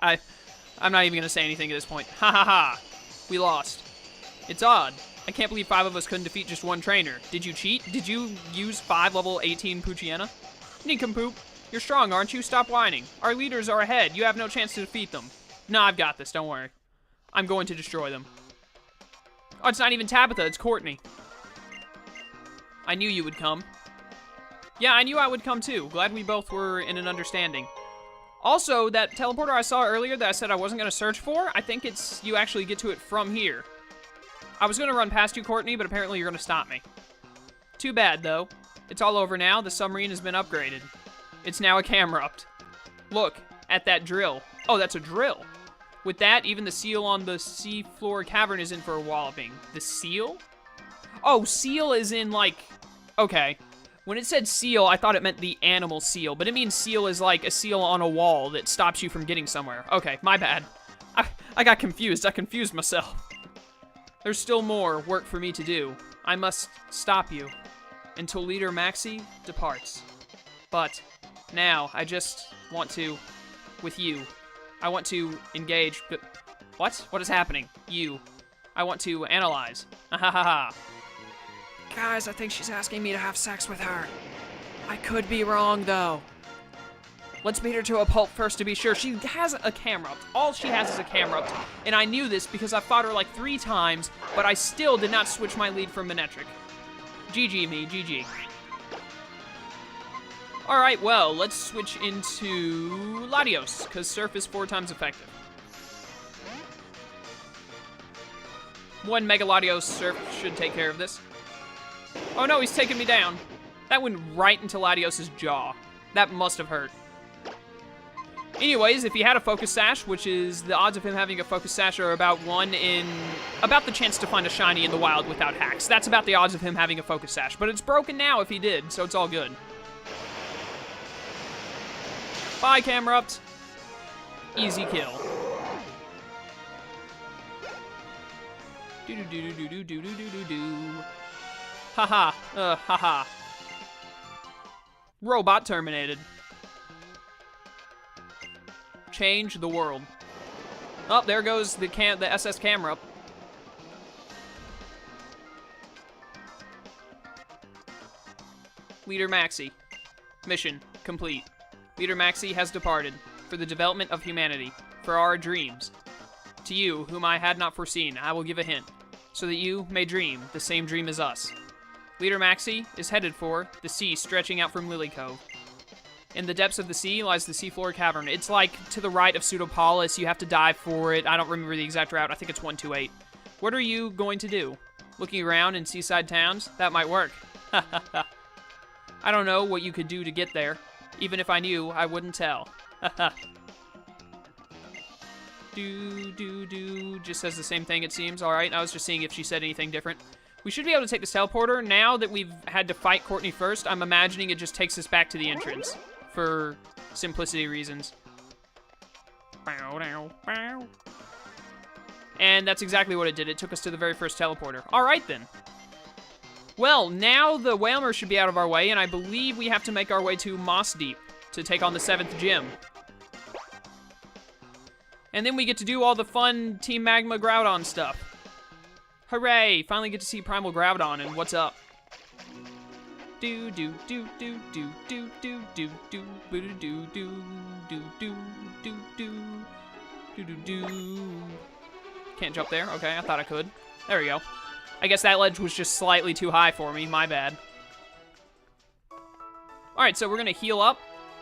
I'm not even going to say anything at this point. Ha ha ha. We lost. It's odd. I can't believe 5 of us couldn't defeat just one trainer. Did you cheat? Did you use 5 level 18 Poochyena? Nincompoop. You're strong, aren't you? Stop whining. Our leaders are ahead. You have no chance to defeat them. No, I've got this. Don't worry. I'm going to destroy them. Oh, it's not even Tabitha. It's Courtney. I knew you would come. Yeah, I knew I would come too. Glad we both were in an understanding. Also, that teleporter I saw earlier that I said I wasn't going to search for, I think it's you actually get to it from here. I was going to run past you, Courtney, but apparently you're going to stop me. Too bad, though. It's all over now. The submarine has been upgraded. It's now a Camrupt. Look at that drill. Oh, that's a drill. With that, even the seal on the seafloor cavern is in for a walloping. The seal? Oh, seal is in, like... Okay. When it said seal, I thought it meant the animal seal, but it means seal is like a seal on a wall that stops you from getting somewhere. Okay, my bad. I got confused. I confused myself. There's still more work for me to do. I must stop you until Leader Maxi departs. But now, I just want to, with you, I want to engage, but what? What is happening? You. I want to analyze. Ha ha ha. Guys, I think she's asking me to have sex with her. I could be wrong, though. Let's beat her to a pulp first to be sure. She has a Camrupt. All she has is a Camrupt. And I knew this because I fought her like 3 times, but I still did not switch my lead from Manetric. GG me, GG. Alright, well, let's switch into Latios, because Surf is 4 times effective. 1 Mega Latios Surf should take care of this. Oh no, he's taking me down. That went right into Latios' jaw. That must have hurt. Anyways, if he had a Focus Sash, which is the odds of him having a Focus Sash are about 1 in... About the chance to find a shiny in the wild without hacks. That's about the odds of him having a Focus Sash. But it's broken now if he did, so it's all good. Bye, Camrupt. Easy kill. Do-do-do-do-do-do-do-do-do-do. Haha. Haha. Robot terminated. Change the world. Oh, there goes the SS Camrupt. Leader Maxi. Mission complete. Leader Maxi has departed for the development of humanity, for our dreams. To you, whom I had not foreseen, I will give a hint, so that you may dream the same dream as us. Leader Maxi is headed for the sea stretching out from Lily Cove. In the depths of the sea lies the seafloor cavern. It's like to the right of Pseudopolis. You have to dive for it. I don't remember the exact route. I think it's 128. What are you going to do? Looking around in seaside towns? That might work. I don't know what you could do to get there. Even if I knew, I wouldn't tell. Just says the same thing, it seems. Alright, I was just seeing if she said anything different. We should be able to take this teleporter. Now that we've had to fight Courtney first, I'm imagining it just takes us back to the entrance. For simplicity reasons. And that's exactly what it did. It took us to the very first teleporter. Alright then. Well, now the Whalmer should be out of our way, and I believe we have to make our way to Mossdeep to take on the 7th gym. And then we get to do all the fun Team Magma Groudon stuff. Hooray! Finally get to see Primal Groudon and what's up. Do do do do do do do do do do do do do do do do do do. Can't jump there. Okay, I thought I could. There we go. I guess that ledge was just slightly too high for me. My bad. Alright, so we're gonna heal up.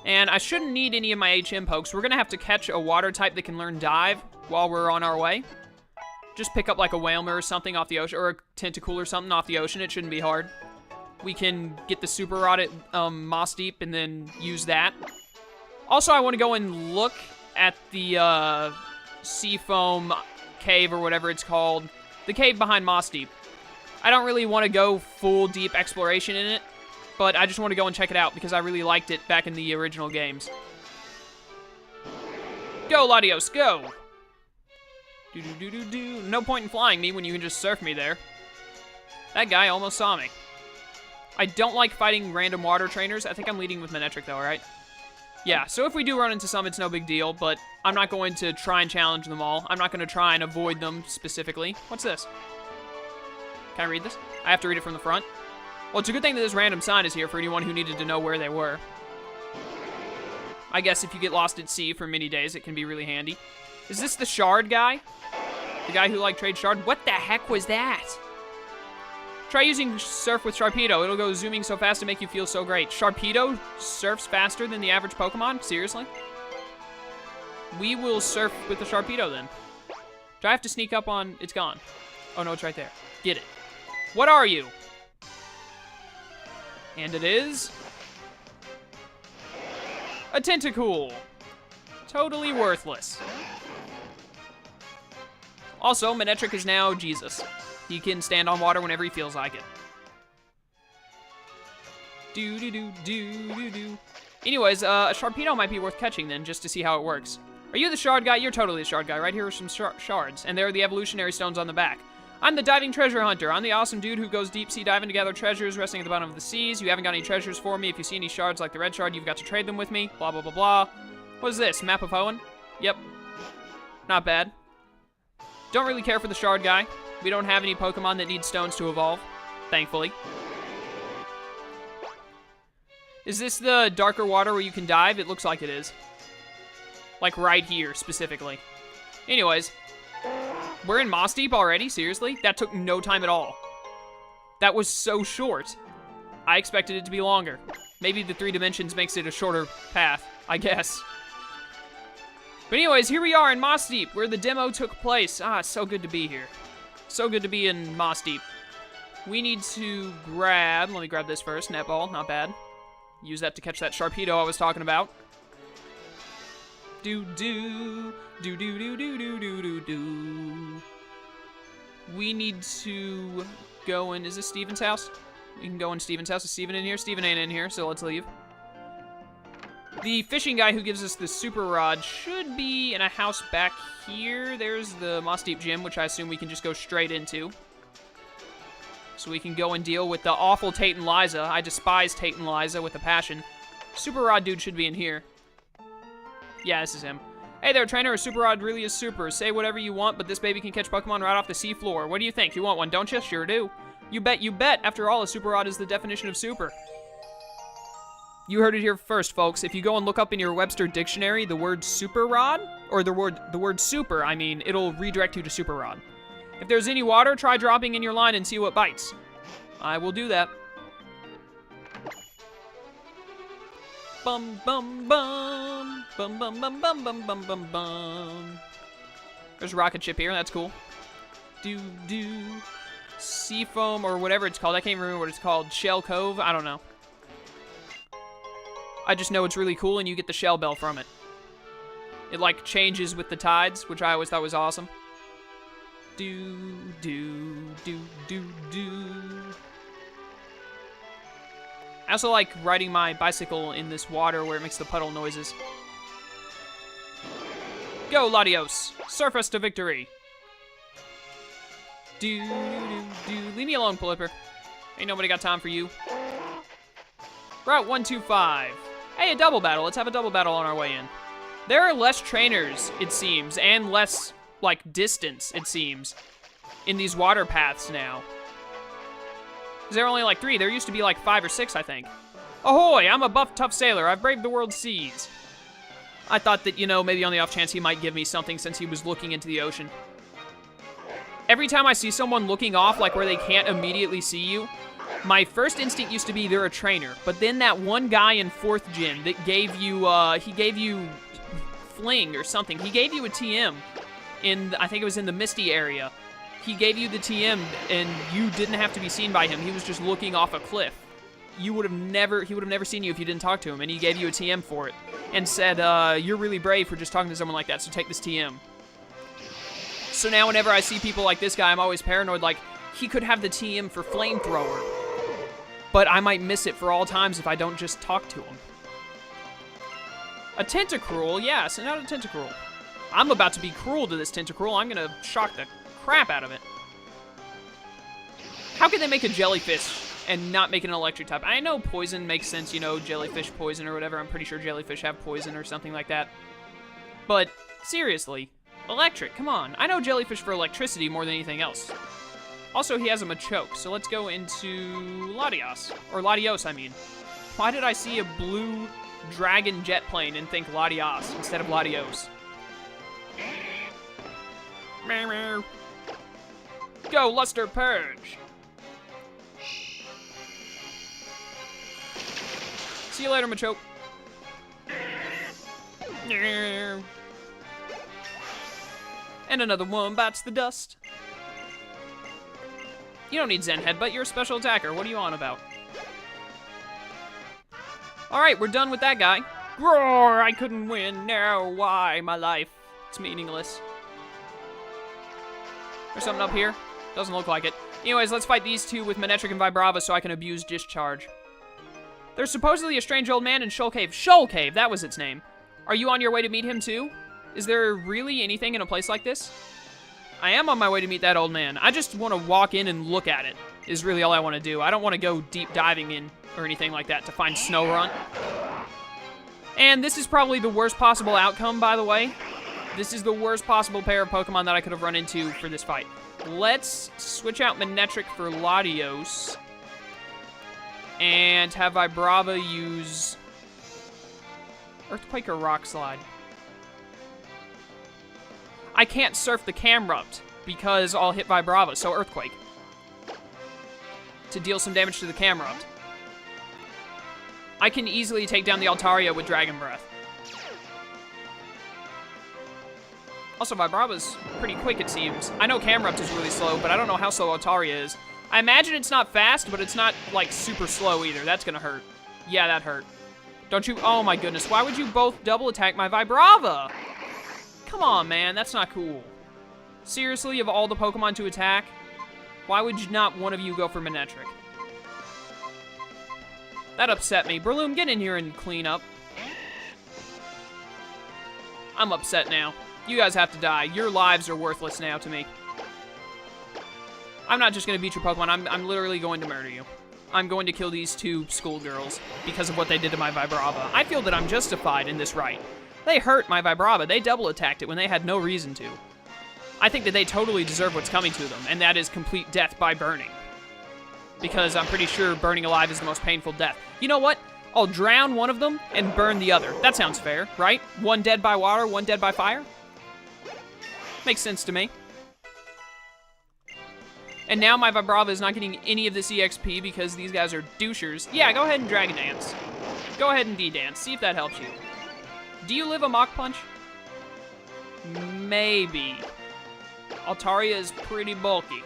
And I shouldn't need any of my HM pokes. We're gonna have to catch a water type that can learn dive while we're on our way. Just pick up like a Whalmer or something off the ocean, or a Tentacool or something off the ocean. It shouldn't be hard. We can get the Super Rod at Mossdeep and then use that. Also, I want to go and look at the Seafoam Cave or whatever it's called. The cave behind Mossdeep. I don't really want to go full deep exploration in it, but I just want to go and check it out because I really liked it back in the original games. Go, Latios, go! Do-do-do-do-do. No point in flying me when you can just surf me there. That guy almost saw me. I don't like fighting random water trainers. I think I'm leading with Manetric though, alright? Yeah, so if we do run into some, it's no big deal, but I'm not going to try and challenge them all. I'm not going to try and avoid them specifically. What's this? Can I read this? I have to read it from the front? Well, it's a good thing that this random sign is here for anyone who needed to know where they were. I guess if you get lost at sea for many days, it can be really handy. Is this the shard guy? The guy who, like, trades shard? What the heck was that? Try using Surf with Sharpedo. It'll go zooming so fast to make you feel so great. Sharpedo surfs faster than the average Pokemon? Seriously? We will surf with the Sharpedo then. Do I have to sneak up on... It's gone. Oh, no, it's right there. Get it. What are you? And it is... a Tentacool. Totally worthless. Also, Manectric is now Jesus. He can stand on water whenever he feels like it. Do-do-do-do-do-do. Anyways, a Sharpedo might be worth catching then, just to see how it works. Are you the shard guy? You're totally the shard guy. Right here are some shards, and there are the evolutionary stones on the back. I'm the diving treasure hunter. I'm the awesome dude who goes deep sea diving to gather treasures resting at the bottom of the seas. You haven't got any treasures for me. If you see any shards like the red shard, you've got to trade them with me. Blah, blah, blah, blah. What is this? Map of Hoenn? Yep. Not bad. Don't really care for the shard guy. We don't have any Pokemon that need stones to evolve, thankfully. Is this the darker water where you can dive? It looks like it is. Like right here, specifically. Anyways, we're in Mossdeep already? Seriously? That took no time at all. That was so short. I expected it to be longer. Maybe the 3 dimensions makes it a shorter path, I guess. But anyways, here we are in Mossdeep, where the demo took place. Ah, it's so good to be here. So good to be in Mossdeep. We need to grab... Let me grab this first. Netball, not bad. Use that to catch that Sharpedo I was talking about. Do-do. Do-do-do-do-do-do-do. We need to go in... Is this Steven's house? We can go in Steven's house. Is Steven in here? Steven ain't in here, so let's leave. The fishing guy who gives us the super rod should be in a house back here. There's the Mossdeep gym, which I assume we can just go straight into. So we can go and deal with the awful Tate and Liza. I despise Tate and Liza with a passion. Super rod dude should be in here. Yeah, this is him. Hey there, trainer. A super rod really is super. Say whatever you want, but this baby can catch Pokemon right off the sea floor. What do you think? You want one, don't you? Sure do. You bet, you bet. After all, a super rod is the definition of super. You heard it here first, folks. If you go and look up in your Webster dictionary the word super rod, or the word super, I mean, it'll redirect you to super rod. If there's any water, try dropping in your line and see what bites. I will do that. Bum bum bum. Bum bum bum bum bum bum bum bum. There's a rocket ship here, that's cool. Do. Seafoam, or whatever it's called. I can't remember what it's called. Shell Cove? I don't know. I just know it's really cool, and you get the shell bell from it. It, like, changes with the tides, which I always thought was awesome. Do. I also like riding my bicycle in this water where it makes the puddle noises. Go, Latios! Surf us to victory! Do. Leave me alone, Pelipper. Ain't nobody got time for you. Route 125. Hey, a double battle. Let's have a double battle on our way in. There are less trainers, it seems, and less, like, distance, it seems, in these water paths now. Because there are only, like, 3. There used to be, like, 5 or 6, I think. Ahoy! I'm a buff, tough sailor. I've braved the world's seas. I thought that, you know, maybe on the off chance he might give me something since he was looking into the ocean. Every time I see someone looking off, like, where they can't immediately see you, my first instinct used to be they're a trainer, but then that one guy in 4th Gen that gave you, he gave you Fling or something. He gave you a TM in, I think it was in the Misty area. He gave you the TM, and you didn't have to be seen by him. He was just looking off a cliff. He would have never seen you if you didn't talk to him, and he gave you a TM for it, and said, you're really brave for just talking to someone like that, so take this TM. So now whenever I see people like this guy, I'm always paranoid, like, he could have the TM for Flamethrower, but I might miss it for all times if I don't just talk to him. A Tentacruel, yeah, send out a Tentacruel. I'm about to be cruel to this Tentacruel. I'm gonna shock the crap out of it. How can they make a jellyfish and not make an electric type. I know poison makes sense, you know, jellyfish poison or whatever. I'm pretty sure jellyfish have poison or something like that. But seriously, electric, come on. I know jellyfish for electricity more than anything else. Also, he has a Machoke, so let's go into Latios. Or Latios, I mean. Why did I see a blue dragon jet plane and think Latios instead of Latios? Go, Luster Purge! See you later, Machoke. And another one bites the dust. You don't need Zen Headbutt, you're a special attacker. What are you on about? Alright, we're done with that guy. Roar, I couldn't win. Now why? My life. It's meaningless. There's something up here? Doesn't look like it. Anyways, let's fight these two with Manectric and Vibrava so I can abuse Discharge. There's supposedly a strange old man in Shoal Cave. Shoal Cave, that was its name. Are you on your way to meet him too? Is there really anything in a place like this? I am on my way to meet that old man. I just want to walk in and look at it, is really all I want to do. I don't want to go deep diving in or anything like that to find Snorunt. And this is probably the worst possible outcome, by the way. This is the worst possible pair of Pokemon that I could have run into for this fight. Let's switch out Manectric for Latios. And have Vibrava use Earthquake or Rock Slide. I can't surf the Camerupt because I'll hit Vibrava, so Earthquake. To deal some damage to the Camerupt. I can easily take down the Altaria with Dragon Breath. Also, Vibrava's pretty quick, it seems. I know Camerupt is really slow, but I don't know how slow Altaria is. I imagine it's not fast, but it's not, like, super slow either. That's gonna hurt. Yeah, that hurt. Don't you... Oh, my goodness. Why would you both double attack my Vibrava? Come on, man. That's not cool. Seriously, of all the Pokemon to attack, why would you not one of you go for Manectric? That upset me. Breloom, get in here and clean up. I'm upset now. You guys have to die. Your lives are worthless now to me. I'm not just going to beat your Pokemon. I'm literally going to murder you. I'm going to kill these two schoolgirls because of what they did to my Vibrava. I feel that I'm justified in this right. They hurt my Vibrava. They double attacked it when they had no reason to. I think that they totally deserve what's coming to them, and that is complete death by burning. Because I'm pretty sure burning alive is the most painful death. You know what? I'll drown one of them and burn the other. That sounds fair, right? One dead by water, one dead by fire? Makes sense to me. And now my Vibrava is not getting any of this EXP because these guys are douchers. Yeah, go ahead and Dragon Dance. Go ahead and D-Dance. See if that helps you. Do you live a Mach Punch? Maybe. Altaria is pretty bulky.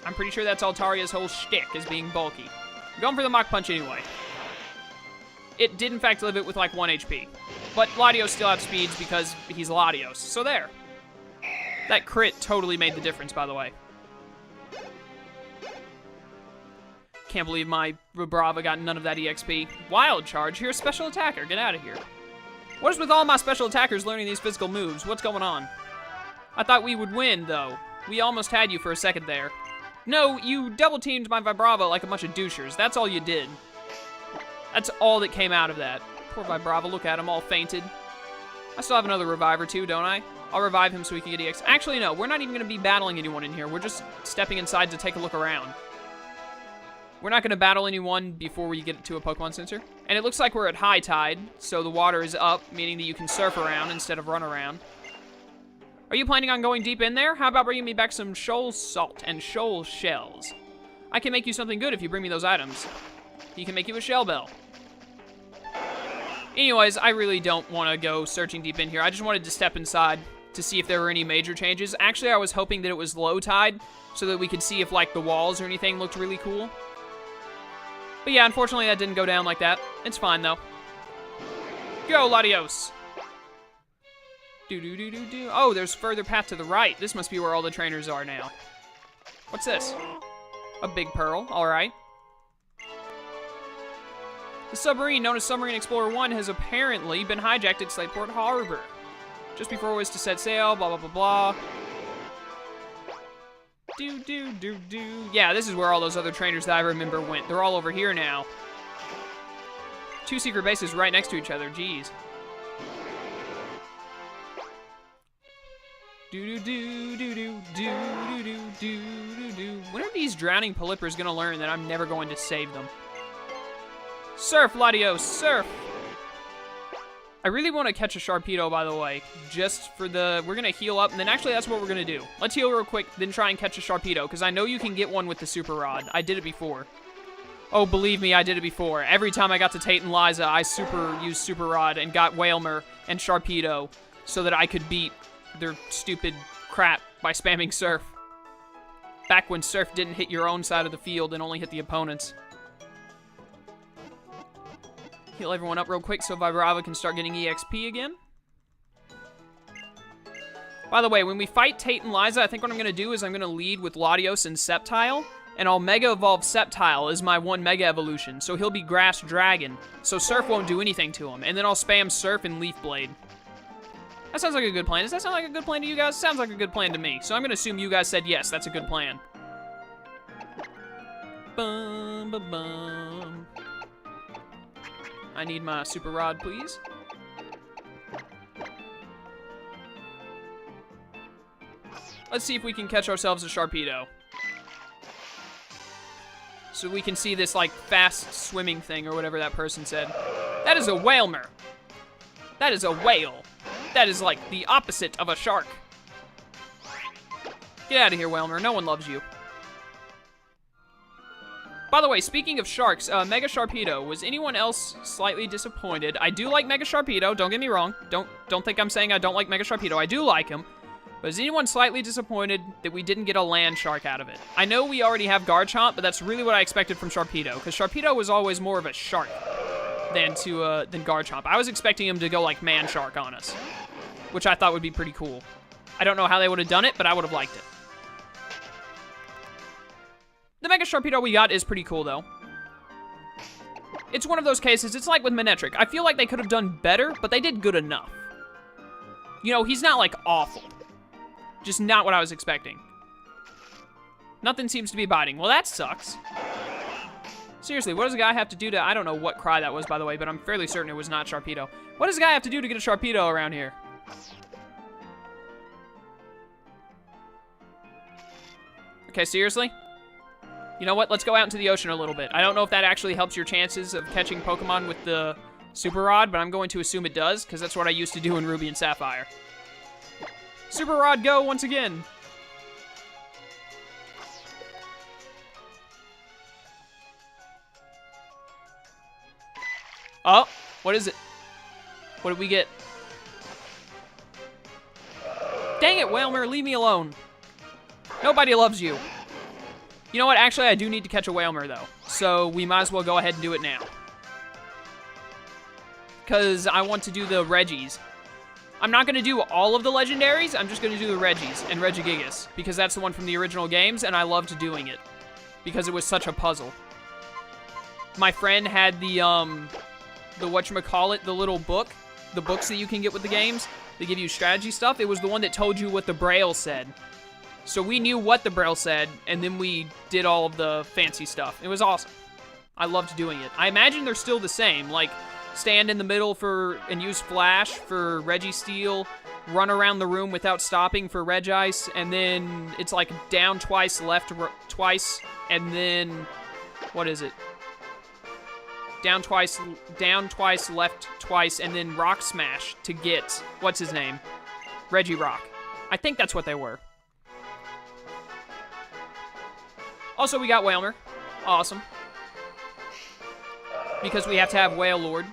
I'm pretty sure that's Altaria's whole shtick, is being bulky. I'm going for the Mach Punch anyway. It did, in fact, live it with, like, 1 HP. But Latios still outspeeds because he's Latios. So there. That crit totally made the difference, by the way. Can't believe my Vibrava got none of that EXP. Wild Charge, you're a special attacker. Get out of here. What is with all my special attackers learning these physical moves? What's going on? I thought we would win, though. We almost had you for a second there. No, you double-teamed my Vibrava like a bunch of douchers. That's all you did. That's all that came out of that. Poor Vibrava, look at him, all fainted. I still have another Reviver, too, don't I? I'll revive him so we can get EX. Actually, no, we're not even going to be battling anyone in here. We're just stepping inside to take a look around. We're not going to battle anyone before we get to a Pokemon Center. And it looks like we're at high tide, so the water is up, meaning that you can surf around instead of run around. Are you planning on going deep in there? How about bringing me back some shoal salt and shoal shells? I can make you something good if you bring me those items. He can make you a shell bell. Anyways, I really don't want to go searching deep in here. I just wanted to step inside to see if there were any major changes. Actually, I was hoping that it was low tide so that we could see if, like, the walls or anything looked really cool. But yeah, unfortunately, that didn't go down like that. It's fine, though. Go, Latios! Do-do-do-do-do. Oh, there's further path to the right. This must be where all the trainers are now. What's this? A big pearl. All right. The submarine, known as Submarine Explorer 1, has apparently been hijacked at Slateport Harbor. Just before it was to set sail, blah, blah, blah, blah. Yeah, this is where all those other trainers that I remember went. They're all over here now. 2 secret bases right next to each other. Jeez. When are these drowning polypers gonna learn that I'm never going to save them? Surf, Latios, surf! I really want to catch a Sharpedo, by the way, just for the... We're going to heal up, and then actually that's what we're going to do. Let's heal real quick, then try and catch a Sharpedo, because I know you can get one with the Super Rod. I did it before. Oh, believe me, I did it before. Every time I got to Tate and Liza, I used Super Rod and got Whalmer and Sharpedo so that I could beat their stupid crap by spamming Surf. Back when Surf didn't hit your own side of the field and only hit the opponent's. Heal everyone up real quick so Vibrava can start getting EXP again. By the way, when we fight Tate and Liza, I think what I'm going to do is I'm going to lead with Latios and Sceptile, and I'll Mega Evolve Sceptile as my 1 Mega Evolution, so he'll be Grass Dragon, so Surf won't do anything to him, and then I'll spam Surf and Leaf Blade. That sounds like a good plan. Does that sound like a good plan to you guys? Sounds like a good plan to me, so I'm going to assume you guys said yes, that's a good plan. Bum, bum, bum. I need my Super Rod, please. Let's see if we can catch ourselves a Sharpedo. So we can see this, like, fast swimming thing or whatever that person said. That is a Whalmer. That is a whale. That is, like, the opposite of a shark. Get out of here, Whalmer. No one loves you. By the way, speaking of sharks, Mega Sharpedo, was anyone else slightly disappointed? I do like Mega Sharpedo, don't get me wrong. Don't think I'm saying I don't like Mega Sharpedo. I do like him. But is anyone slightly disappointed that we didn't get a land shark out of it? I know we already have Garchomp, but that's really what I expected from Sharpedo, because Sharpedo was always more of a shark than Garchomp. I was expecting him to go like man shark on us, which I thought would be pretty cool. I don't know how they would have done it, but I would have liked it. The Mega Sharpedo we got is pretty cool, though. It's one of those cases, it's like with Manectric. I feel like they could have done better, but they did good enough. You know, he's not, like, awful. Just not what I was expecting. Nothing seems to be biting. Well, that sucks. Seriously, what does a guy have to do to... I don't know what cry that was, by the way, but I'm fairly certain it was not Sharpedo. What does a guy have to do to get a Sharpedo around here? Okay, seriously? You know what? Let's go out into the ocean a little bit. I don't know if that actually helps your chances of catching Pokemon with the Super Rod, but I'm going to assume it does, because that's what I used to do in Ruby and Sapphire. Super Rod, go once again! Oh, what is it? What did we get? Dang it, Whalmer, leave me alone. Nobody loves you. You know what? Actually, I do need to catch a Whalmer, though. So we might as well go ahead and do it now. Because I want to do the Reggies. I'm not going to do all of the legendaries. I'm just going to do the Reggies and Regigigas. Because that's the one from the original games, and I loved doing it. Because it was such a puzzle. My friend had the whatchamacallit, the little book. The books that you can get with the games. They give you strategy stuff. It was the one that told you what the Braille said. So we knew what the Braille said, and then we did all of the fancy stuff. It was awesome. I loved doing it. I imagine they're still the same, like stand in the middle and use Flash for Registeel, run around the room without stopping for Regice, and then it's like down twice, left twice, and then, what is it? Down twice, left twice, and then Rock Smash to get, what's his name? Regirock. I think that's what they were. Also, we got Whalmer. Awesome. Because we have to have Whale Lord.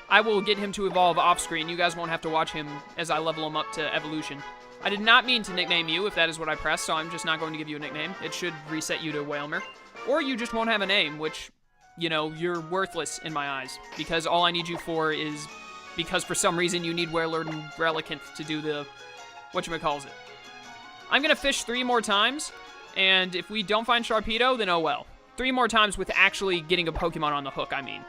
I will get him to evolve off-screen. You guys won't have to watch him as I level him up to evolution. I did not mean to nickname you if that is what I pressed, so I'm just not going to give you a nickname. It should reset you to Whalmer. Or you just won't have a name, which, you know, you're worthless in my eyes. Because all I need you for is... Because for some reason you need Wailord and Relicanth to do the... whatchamacallit. I'm going to fish 3 more times. And if we don't find Sharpedo, then oh well. 3 more times with actually getting a Pokemon on the hook, I mean.